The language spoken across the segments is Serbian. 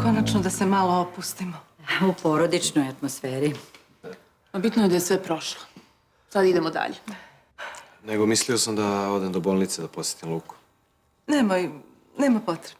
Konačno da se malo opustimo. U porodičnoj atmosferi. Bitno je da je sve prošlo. Sad idemo dalje. Nego mislio sam da odem do bolnice da posjetim Luku. Nemoj, nema potrebe.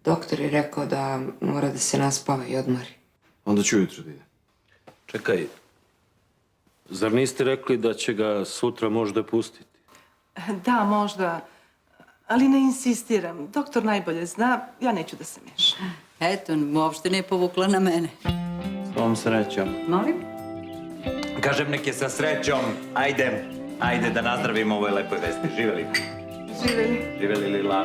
Doktor je rekao da mora da se naspava i odmori. Onda ću ujutro da idem. Čekaj, zar niste rekli da će ga sutra možda pustiti? Da, možda, ali ne insistiram. Doktor najbolje zna, ja neću da se mešam. Eto, uopšte ne je povukla na mene. Svom srećom. Molim? Kažem, nek je sa srećom. Ajde da nazdravimo ovoj lepoj vesti. Živeli. Živeli. Živeli Lila.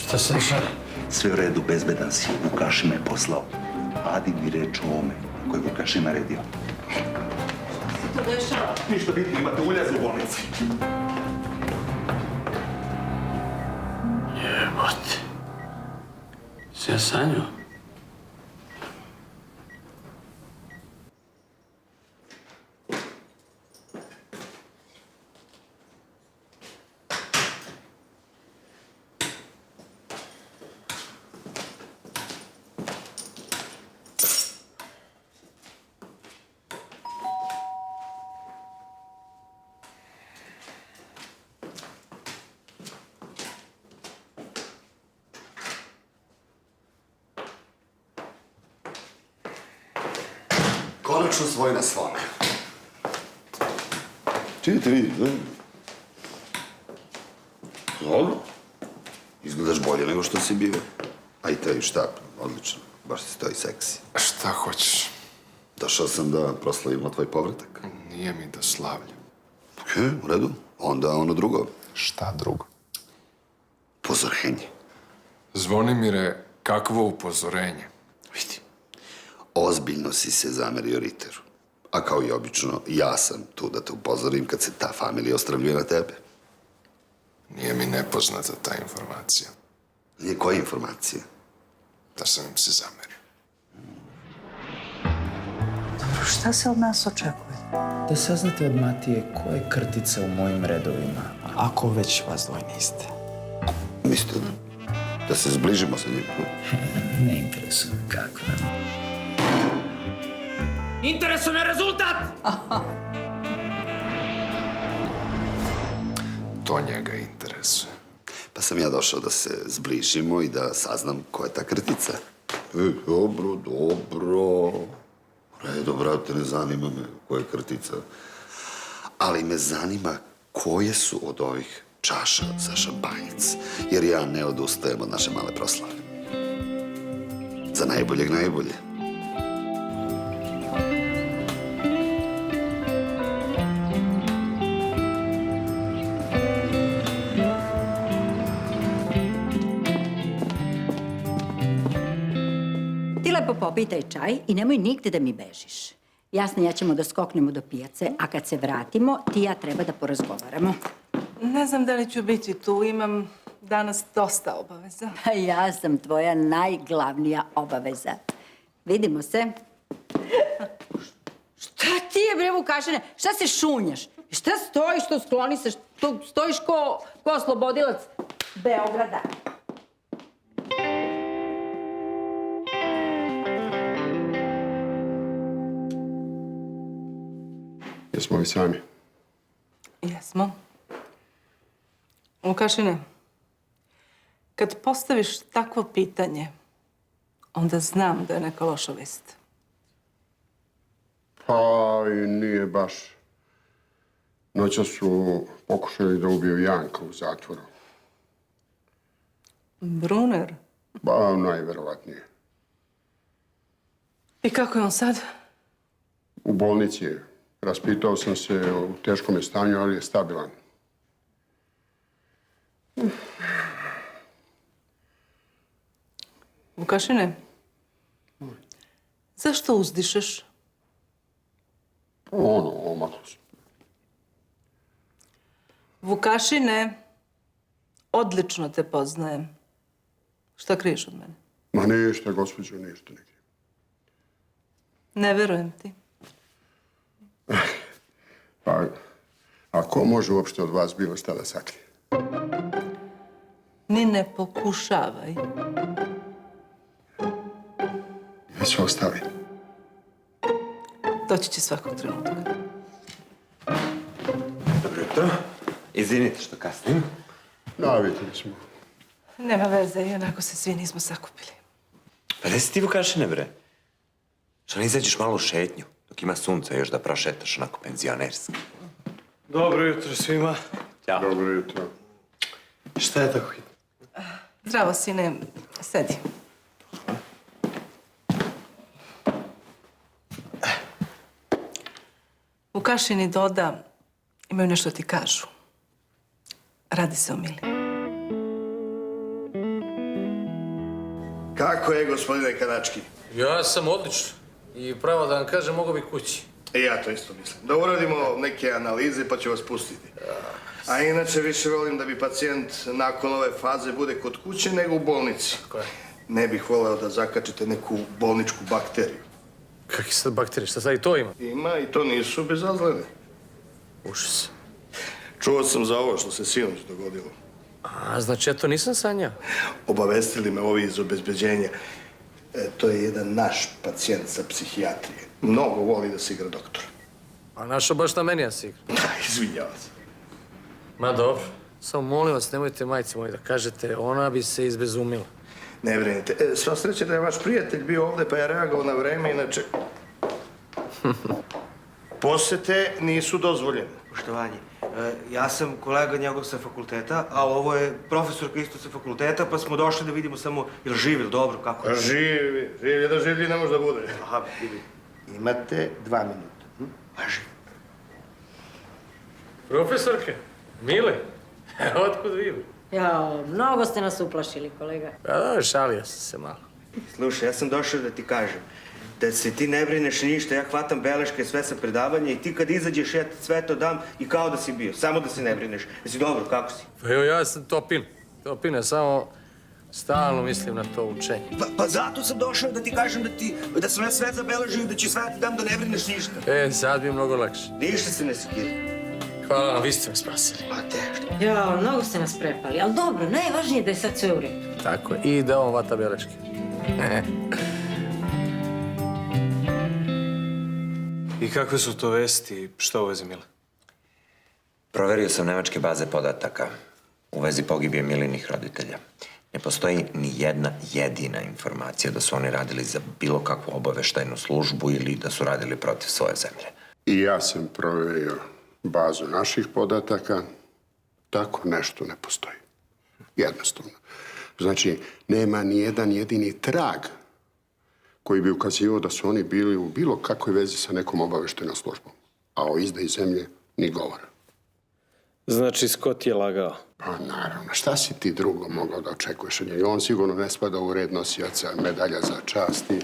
Šta se dešava? Sve u redu, bezbedan si. Vukaši me poslao. Adi mi reč o ovome koje Vukaši naredio. Što se to dešava? Ništa bitno, imate uljez u bolnici. Jebote. Si ja sanjao? Konačno svoj na svome. Činite vidi, da? Dobro. Izgledaš bolje nego što si bio. A i taj štap, odlično. Baš si stoji seksi. Šta hoćeš? Došao sam da proslavimo tvoj povratak. Nije mi do slavlja. Okej, u redu. Onda ono drugo. Šta drugo? Upozorenje. Zvonimire, kakvo upozorenje? Vidi, ozbiljno si se zamerio Riteru. A kao i obično, ja sam tu da te upozorim kad se ta familija ostravljuje na tebe. Nije mi nepoznata ta informacija. Nije koja informacija? Da sam im se zamerio. Šta se od nas očekuje? Da saznate od Matije ko je krtica u mojim redovima, ako već vas dvoje niste. Mislite da se zbližimo sa njim? Ne interesuje me kako. Interesu na rezultat! To njega interesuje. Pa sam ja došao da se zbližimo i da saznam ko je ta krtica. Dobro, dobro. U redu, brate, ne zanima me ko je krtica. Ali me zanima koje su od ovih čaša za šampanjac. Jer ja ne odustajem od naše male proslave. Za najboljeg najbolje. Ti lepo popij taj čaj i nemoj nigde da mi bežiš. Jasno, ja ćemo da skoknemo do pijace, a kad se vratimo, ti i ja treba da porazgovaramo. Ne znam da li ću biti tu, imam danas dosta obaveza. Pa ja sam tvoja najglavnija obaveza. Vidimo se. Šta ti je, bre, Vukašine? Šta se šunjaš? Šta stojiš, što skloni se, što stojiš ko oslobodilac Beograda? Jesmo li sami? Jesmo. Vukašine, kad postaviš takvo pitanje, onda znam da je neka loša vest. Pa i nije baš. Noća su pokušali da ubiju Janka u zatvoru. Bruner? Ba, najverovatnije. I kako je on sad? U bolnici je. Raspitao sam se o teškom stanju, ali je stabilan. Vukašine, zašto uzdišeš? Omaklo sam. Vukašine, odlično te poznajem. Šta kriješ od mene? Ma ništa, gospođo, ništa ne krijem. Ne verujem ti. Pa, a ko može uopšte od vas bilo šta da sakrije? Ni ne pokušavaj. Ja ću ostaviti. Doći će svakog trenutka. Dobro jutro. Izvinite što kasnim. Navikli smo. Nema veze, jednako se svi nismo sakupili. Pa gde si ti, Vukašine, bre? Što ne izađeš malo u šetnju, dok ima sunca još da prošetaš onako penzionerski? Dobro jutro svima. Ćao. Dobro jutro. Šta je tako hitno? Zdravo, sine. Sedi. Vukašin i Doda imaju nešto ti kažu. Radi se o Mili. Kako je, gospodine Karački? Ja sam odlično. I pravo da vam kažem, mogu bi kući. I ja to isto mislim. Da uradimo neke analize pa ću vas pustiti. A inače više volim da bi pacijent nakon ove faze bude kod kuće nego u bolnici. Koje? Ne bih voleo da zakačite neku bolničku bakteriju. Kakvi sad bakterije? Šta sad i to ima? Ima i to nisu bezazlene. Užas. Čuo sam za ovo što se sinoć dogodilo. A, znači ja to nisam sanjao. Obavestili me ovi iz obezbeđenja. To je jedan naš pacijent sa psihijatrije. Mnogo voli da se igra doktora. A našo baš na meni ja si igra. Izvinjavam se. Ma dobro. Samo molim vas, nemojte majci moji da kažete, ona bi se izbezumila. Ne brinite. Sva sreća da je vaš prijatelj bio ovde pa je reagovao na vreme, inače... Posete nisu dozvoljene. Poštovanje, ja sam kolega njegov sa fakulteta, a ovo je profesorka isto sa fakulteta, pa smo došli da vidimo samo jel živi ili dobro, kako je. Živi, da življi ne može da bude. Aha, vidi. Imate 2 minuta. Važi. Profesorke, Mile, otkud vi? Jao, mnogo ste nas uplašili, kolega. Pa šalio sam se malo. Slušaj, ja sam došao da ti kažem da se ti ne brineš ništa, ja hvatam beleške sve sa predavanja i ti kad izađeš ja ti sve to dam i kao da si bio, samo da se ne brineš. Jesi dobro, kako si? Pa evo ja sam Topin. Topine, samo stalno mislim na to učenje. Pa zato sam došao da ti kažem da sam ja sve zabeležio i da ću sve ti dam da ne brineš ništa. Sad bi mnogo lakše. Ništa se ne sekira. Hvala vam, vi ste me spasili. A te. Jao, mnogo ste nas prepali, ali dobro, najvažnije je da je sad sve u redu. Tako je, i da on vata beleške. I kakve su to vesti? Šta u vezi Mile? Proverio sam nemačke baze podataka u vezi pogibije Milinih roditelja. Ne postoji ni jedna jedina informacija da su oni radili za bilo kakvu obaveštajnu službu ili da su radili protiv svoje zemlje. I ja sam proverio bazu naših podataka. Tako nešto ne postoji. Jednostavno. Znači, nema ni jedan jedini trag koji bi ukazivao da su oni bili u bilo kakvoj vezi sa nekom obaveštajnom službom. A o izdaji zemlje ni govora. Znači, Scott je lagao. Pa naravno, šta si ti drugo mogao da očekuješ od njega? On sigurno ne spada u red nosioca medalja za čast i...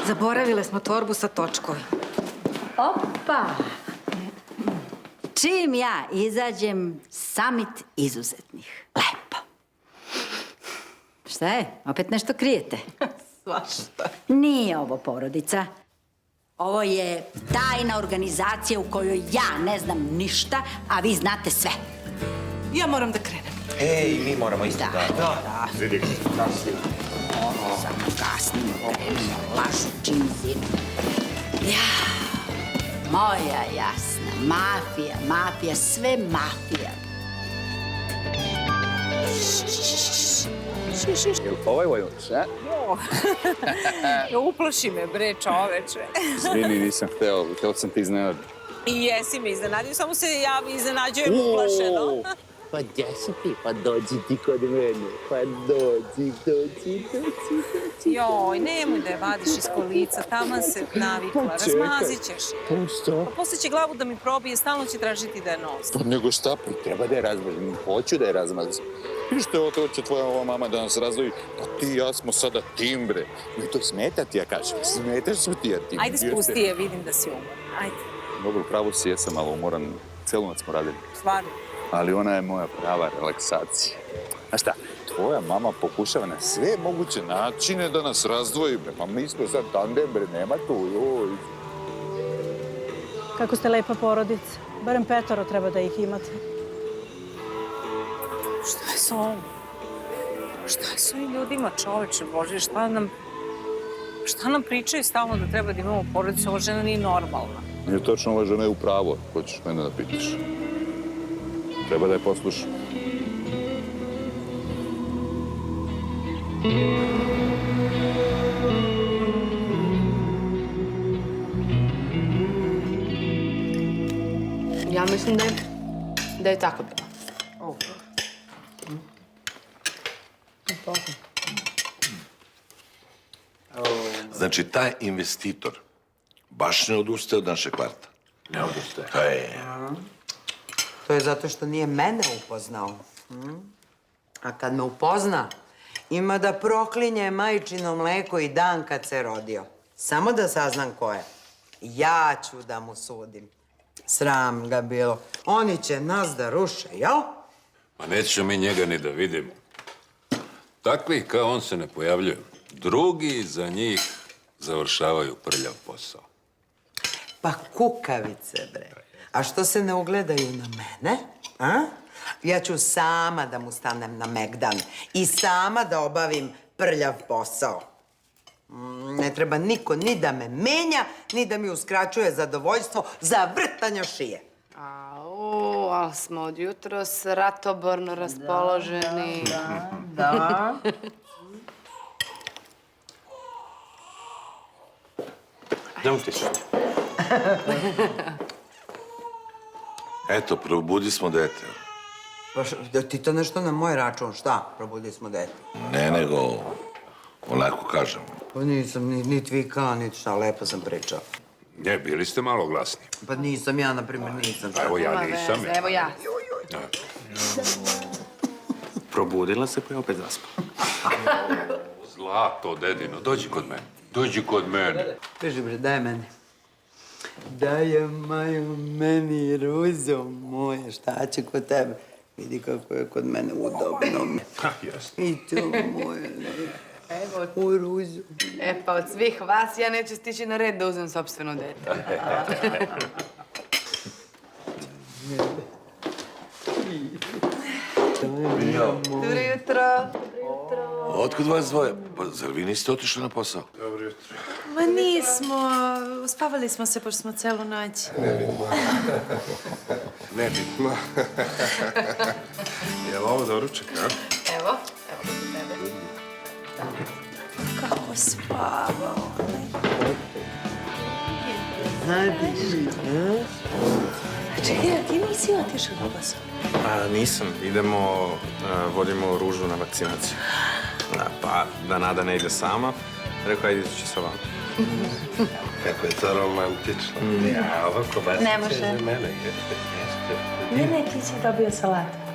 Zaboravile smo torbu sa točkom. Opa! Čim ja izađem, summit izuzetnih. Lepo. Šta je? Opet nešto krijete? Svašta. Nije ovo porodica. Ovo je tajna organizacija u kojoj ja ne znam ništa, a vi znate sve. Ja moram da krenem. Ej, mi moramo isto Da. Vidi, kasnije. Samo kasnimo, krenimo, lažu činzinu. Ja, moja jasna, mafija, sve mafija. Jel ovaj Vojvođ, a? Uplaši me, bre, čoveče. Izvini, nisam hteo sam te iznenaditi. I jesi me iznenadio, samo se ja iznenađujem uplašeno. Pa gdje si ti? Pa dođi ti kod mene. Pa dođi. Joj, nemoj da je vadiš iz kolica, taman se navikla, razmazit ćeš. Pa što? Pa posle će glavu da mi probije, stalno će tražiti da je nosi. Pa nego šta, pa treba da je razmazim. Hoću da je razmazim. I što to će tvoja ova mama da nas razvoji? Pa ti i ja smo sada tim, bre. Mi to smeta ti, ja kažem. Smetaš su ti, ja tim. Ajde, spusti je, vidim da si umoran. Ajde. Dobro, pravo si, jesam malo umoran. Celu noć smo radili. Stvarno. Ali ona je moja prava relaksacija. A šta, tvoja mama pokušava na sve moguće načine da nas razdvoji, bre. Pa mi smo sad tandem, bre, nema tu, joj. Kako ste lepa porodica. Barem 5 treba da ih imate. Šta je s ovom? Šta je s ovim ljudima, čoveče, Bože? Šta nam pričaju stalno da treba da imamo porodicu? Ova žena nije normalna. Nije točno, ova žena je u pravu, hoćeš mene da pitaš. Treba da je poslušam. Ja mislim da je tako bilo. Znači, taj investitor baš ne odustaje od naše kvarta. Ne odustaje. To je zato što nije mene upoznao. A kad me upozna, ima da proklinje majčino mleko i dan kad se rodio. Samo da saznam ko je. Ja ću da mu sudim. Sram ga bilo. Oni će nas da ruše, jel? Ma nećemo mi njega ni da vidimo. Takvi kao on se ne pojavljuju. Drugi za njih završavaju prljav posao. Pa kukavice, bre. A što se ne ugledaju na mene, a? Ja ću sama da mu stanem na megdan i sama da obavim prljav posao. Ne treba niko ni da me menja, ni da mi uskraćuje zadovoljstvo za vrtanja šije. Ali smo od jutros ratoborno raspoloženi. Da. Ne utišaj. Eto, probudi smo dete. Pa ti to nešto na moj račun, šta? Probudi smo dete. Ne, nego onako kažem. Pa nisam niti vikala, niti šta, lepo sam pričao. Ne, bili ste malo glasni. Pa nisam ja, na primjer, nisam. Evo ja nisam. Evo ja. Probudila se pa je opet zaspala. Zlato, dedino, dođi kod mene. Dođi kod mene. Beži bre, daj meni. Daj Maju meni, Ruzo moje, šta će kod tebe? Vidi kako je kod mene udobno. I to moje, Evo, o Ruzo. pa od svih vas ja neću stići na red da uzmem sopstveno dete. Dobro jutro. Otkud vas dvoje? Pa zar vi niste otišli na posao? Ma nismo, uspavali smo se pošto smo celu noć. Nebitno. Je li ovo doručak, a? Evo kod tebe. Kako spavao. Čekaj, a ti nisi otišao na posao? Nisam. Idemo, vodimo Ružu na vakcinaciju. Pa, da Nada ne ide sama, rekao, ajde ići sa vama. Kako je to romantično. Ja, ovako bacite Ne može. za mene. Ne, ti si dobio salatu.